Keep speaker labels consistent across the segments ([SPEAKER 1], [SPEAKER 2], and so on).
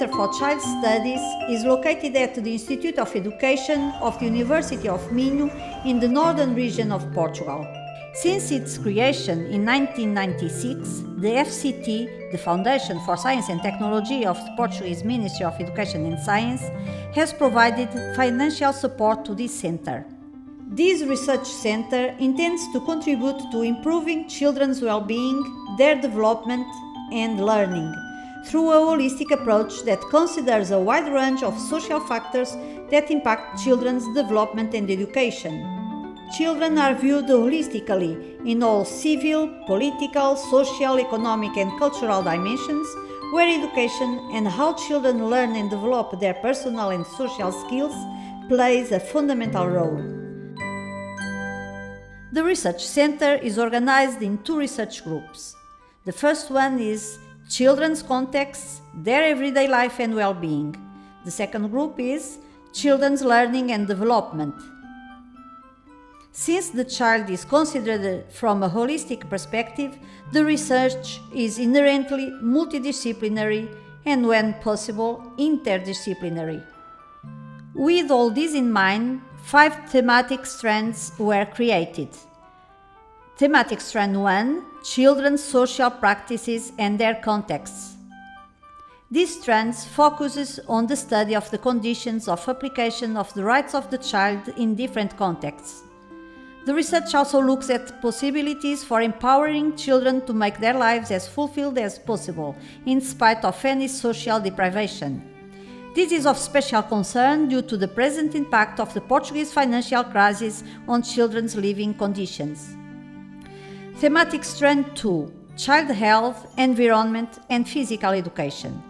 [SPEAKER 1] Center for Child Studies is located at the Institute of Education of the University of Minho in the northern region of Portugal. Since its creation in 1996, the FCT, the Foundation for Science and Technology of the Portuguese Ministry of Education and Science, has provided financial support to this center. This research center intends to contribute to improving children's well-being, their development, and learning through a holistic approach that considers a wide range of social factors that impact children's development and education. Children are viewed holistically in all civil, political, social, economic, and cultural dimensions, where education and how children learn and develop their personal and social skills plays a fundamental role. The Research Center is organized in two research groups. The first one is Children's Contexts, Their Everyday Life and Well-being. The second group is Children's Learning and Development. Since the child is considered from a holistic perspective, the research is inherently multidisciplinary and, when possible, interdisciplinary. With all this in mind, 5 thematic strands were created. Thematic Strand 1: Children's Social Practices and Their Contexts. This strand focuses on the study of the conditions of application of the rights of the child in different contexts. The research also looks at possibilities for empowering children to make their lives as fulfilled as possible, in spite of any social deprivation. This is of special concern due to the present impact of the Portuguese financial crisis on children's living conditions. Thematic Strand 2: Child Health, Environment and Physical Education.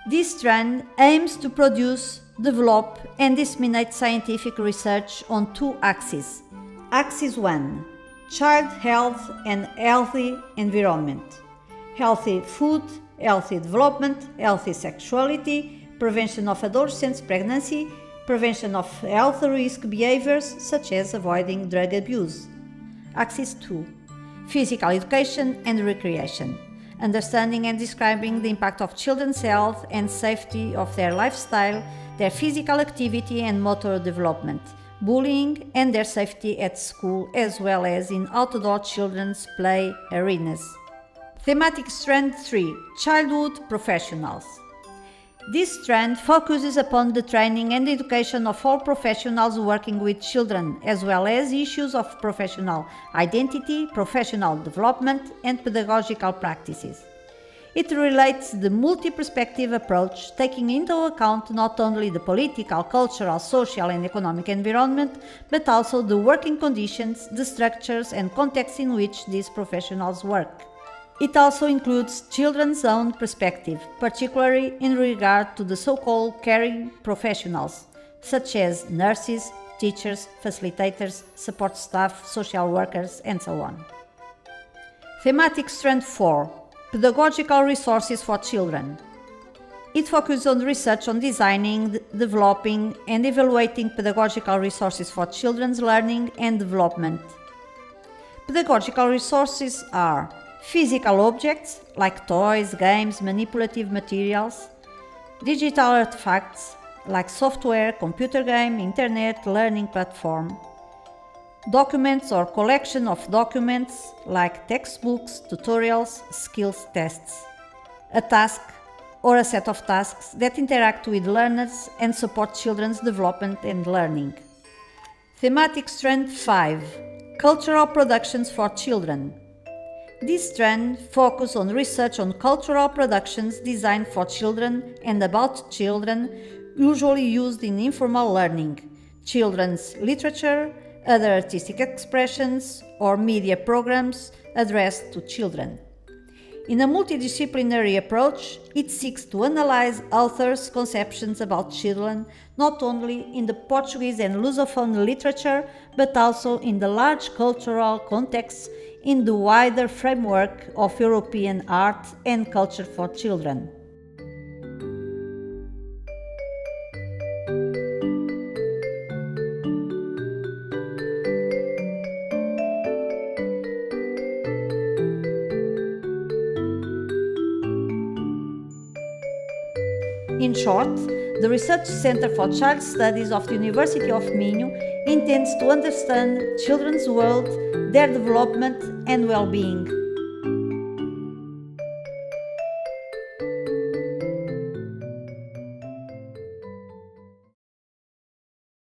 [SPEAKER 1] This strand aims to produce, develop and disseminate scientific research on 2 axes. Axis 1: Child Health and Healthy Environment. Healthy food, healthy development, healthy sexuality, prevention of adolescents' pregnancy, prevention of health risk behaviors such as avoiding drug abuse. Axis 2: Physical Education and Recreation. Understanding and describing the impact of children's health and safety of their lifestyle, their physical activity and motor development, bullying and their safety at school, as well as in outdoor children's play arenas. Thematic Strand 3: Childhood Professionals. This strand focuses upon the training and education of all professionals working with children, as well as issues of professional identity, professional development, and pedagogical practices. It relates the multi-perspective approach, taking into account not only the political, cultural, social, and economic environment, but also the working conditions, the structures, and contexts in which these professionals work. It also includes children's own perspective, particularly in regard to the so-called caring professionals, such as nurses, teachers, facilitators, support staff, social workers, and so on. Thematic Strand 4: Pedagogical Resources for Children. It focuses on research on designing, developing, and evaluating pedagogical resources for children's learning and development. Pedagogical resources are physical objects like toys, games, manipulative materials, digital artifacts like software, computer game, internet, learning platform, documents or collection of documents like textbooks, tutorials, skills tests, a task or a set of tasks that interact with learners and support children's development and learning. Thematic Strand 5: Cultural Productions for Children. This strand focuses on research on cultural productions designed for children and about children, usually used in informal learning, children's literature, other artistic expressions, or media programs addressed to children. In a multidisciplinary approach, it seeks to analyze authors' conceptions about children not only in the Portuguese and Lusophone literature, but also in the large cultural context in the wider framework of European art and culture for children. In short, the Research Center for Child Studies of the University of Minho intends to understand children's world, their development and well-being.